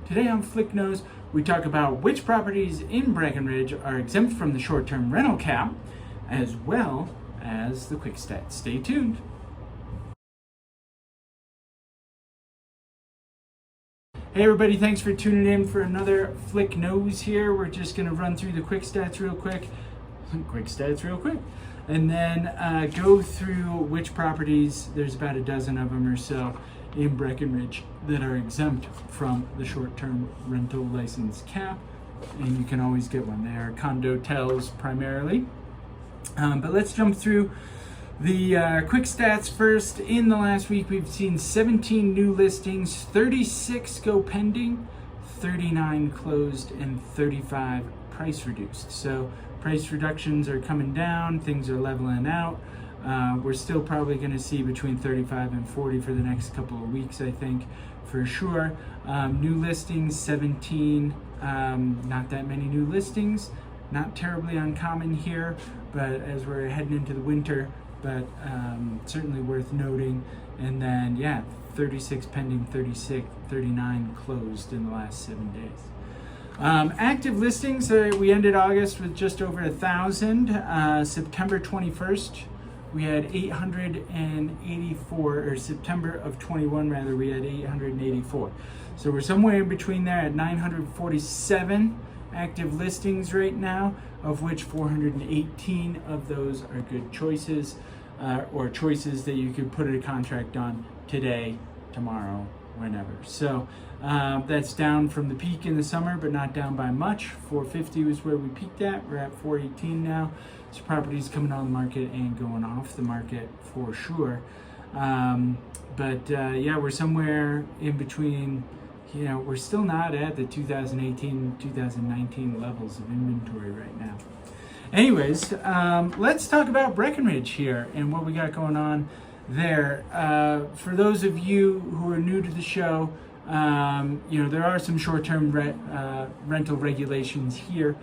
Today on Flick Nose, we talk about which properties in Breckenridge are exempt from the short-term rental cap, as well as the quick stats. Stay tuned. Hey everybody, thanks for tuning in for another Flick Nose here. We're just going to run through the quick stats real quick. And then go through which properties, there's about a dozen of them or so in Breckenridge that are exempt from the short-term rental license cap. And you can always get one. They are condo-tels primarily. But let's jump through the quick stats first. In the last week, we've seen 17 new listings, 36 go pending, 39 closed, and 35 price reduced. So price reductions are coming down, things are leveling out. We're still probably going to see between 35 and 40 for the next couple of weeks, I think, for sure. New listings, 17, not that many new listings, not terribly uncommon here, but as we're heading into the winter, but certainly worth noting. And then, 36 pending, 39 closed in the last 7 days. Active listings, we ended August with just over 1,000. September 21st, we had 884, or September of 21 rather, we had 884. So we're somewhere in between there at 947 active listings right now, of which 418 of those are good choices, or choices that you could put a contract on today, tomorrow, whenever. So that's down from the peak in the summer, but not down by much. 450 was where we peaked at. We're at 418 now. So properties coming on the market and going off the market for sure. We're somewhere in between. We're still not at the 2018, 2019 levels of inventory right now. Anyways, let's talk about Breckenridge here and what we got going on there. For those of you who are new to the show, there are some short-term rental regulations here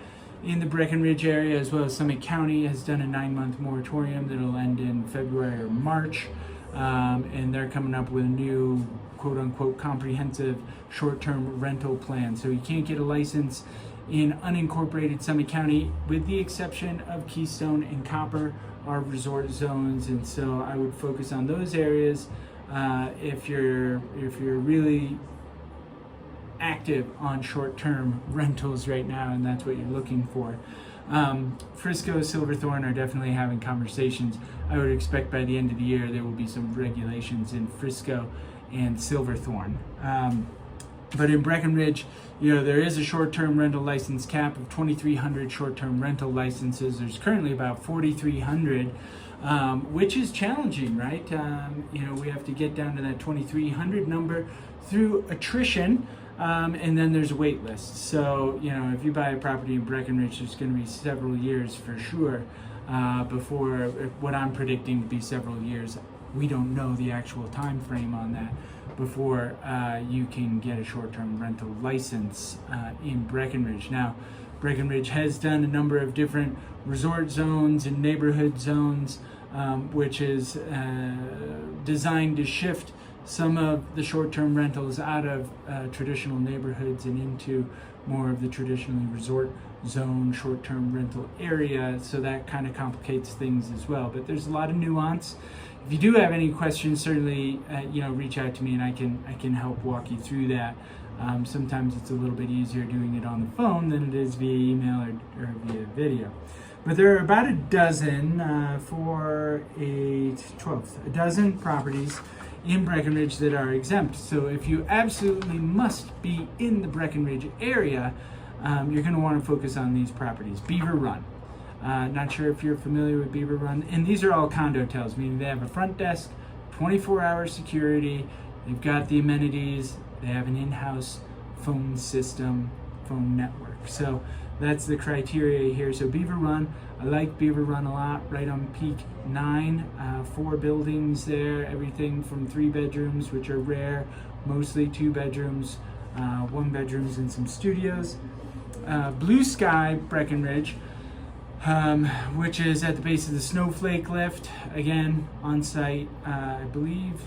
in the Breckenridge area, as well as Summit County has done a 9-month moratorium that'll end in February or March, and they're coming up with a new quote-unquote comprehensive short-term rental plan. So you can't get a license in unincorporated Summit County, with the exception of Keystone and Copper, are resort zones, and so I would focus on those areas if you're really active on short-term rentals right now, and that's what you're looking for. Frisco, Silverthorne are definitely having conversations. I would expect by the end of the year there will be some regulations in Frisco and Silverthorne. But in Breckenridge, there is a short-term rental license cap of 2,300 short-term rental licenses. There's currently about 4,300, which is challenging, right? We have to get down to that 2,300 number through attrition, and then there's a wait list. So, if you buy a property in Breckenridge, there's going to be several years for sure before what I'm predicting to be several years. We don't know the actual time frame on that before you can get a short-term rental license in Breckenridge. Now, Breckenridge has done a number of different resort zones and neighborhood zones, which is designed to shift some of the short-term rentals out of traditional neighborhoods and into more of the traditionally resort zone short-term rental area. So that kind of complicates things as well. But there's a lot of nuance. If you do have any questions, certainly reach out to me and I can help walk you through that. Sometimes it's a little bit easier doing it on the phone than it is via email or via video. But there are about a dozen, 12 properties in Breckenridge that are exempt. So if you absolutely must be in the Breckenridge area, you're going to want to focus on these properties. Beaver Run. Not sure if you're familiar with Beaver Run. And these are all condo-tels, meaning they have a front desk, 24-hour security, they've got the amenities, they have an in-house phone system, phone network. So that's the criteria here. So Beaver Run, I like Beaver Run a lot, right on Peak 9, 4 buildings there, everything from 3 bedrooms, which are rare, mostly 2 bedrooms, 1 bedrooms and some studios. Blue Sky Breckenridge, which is at the base of the Snowflake Lift, again on site, I believe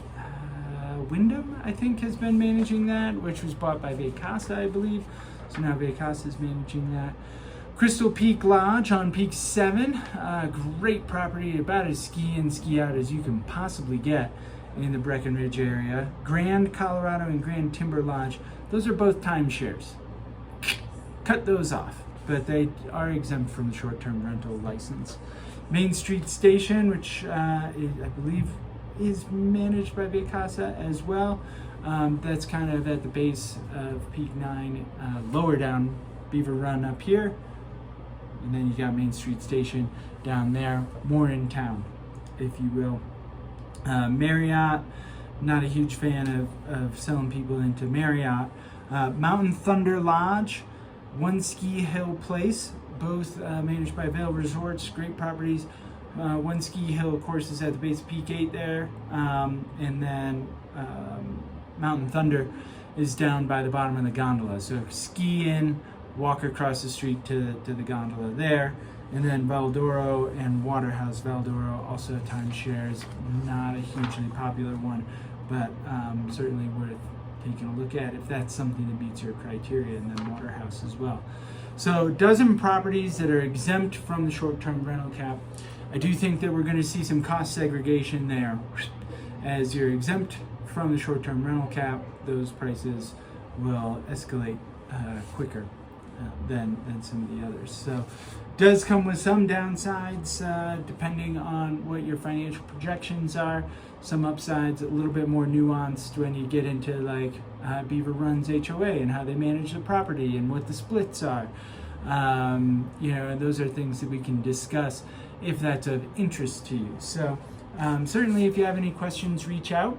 Wyndham, I think, has been managing that, which was bought by Vacasa, I believe. So now Vacasa is managing that. Crystal Peak Lodge on Peak 7, great property, about as ski in, ski out as you can possibly get in the Breckenridge area. Grand Colorado and Grand Timber Lodge, those are both timeshares. Cut those off, but they are exempt from the short-term rental license. Main Street Station, which I believe is managed by Vacasa as well. That's kind of at the base of Peak 9, lower down Beaver Run up here. And then you got Main Street Station down there, more in town, if you will. Marriott, not a huge fan of selling people into Marriott. Mountain Thunder Lodge, One Ski Hill Place, both managed by Vail Resorts, great properties. One Ski Hill, of course, is at the base of Peak 8 there. And then Mountain Thunder is down by the bottom of the gondola. So ski in, walk across the street to the gondola there. And then Valdoro and Waterhouse Valdoro, also timeshares, not a hugely popular one, but certainly worth taking a look at if that's something that meets your criteria, and then Waterhouse as well. So dozen properties that are exempt from the short-term rental cap. I do think that we're going to see some cost segregation there. As you're exempt from the short-term rental cap, those prices will escalate quicker than some of the others. So does come with some downsides depending on what your financial projections are. Some upsides, a little bit more nuanced when you get into like Beaver Run's HOA and how they manage the property and what the splits are. You know, and those are things that we can discuss if that's of interest to you. So certainly if you have any questions, reach out.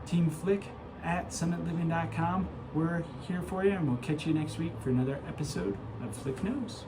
Team Flick at summitliving.com. We're here for you, and we'll catch you next week for another episode of Flick Knows.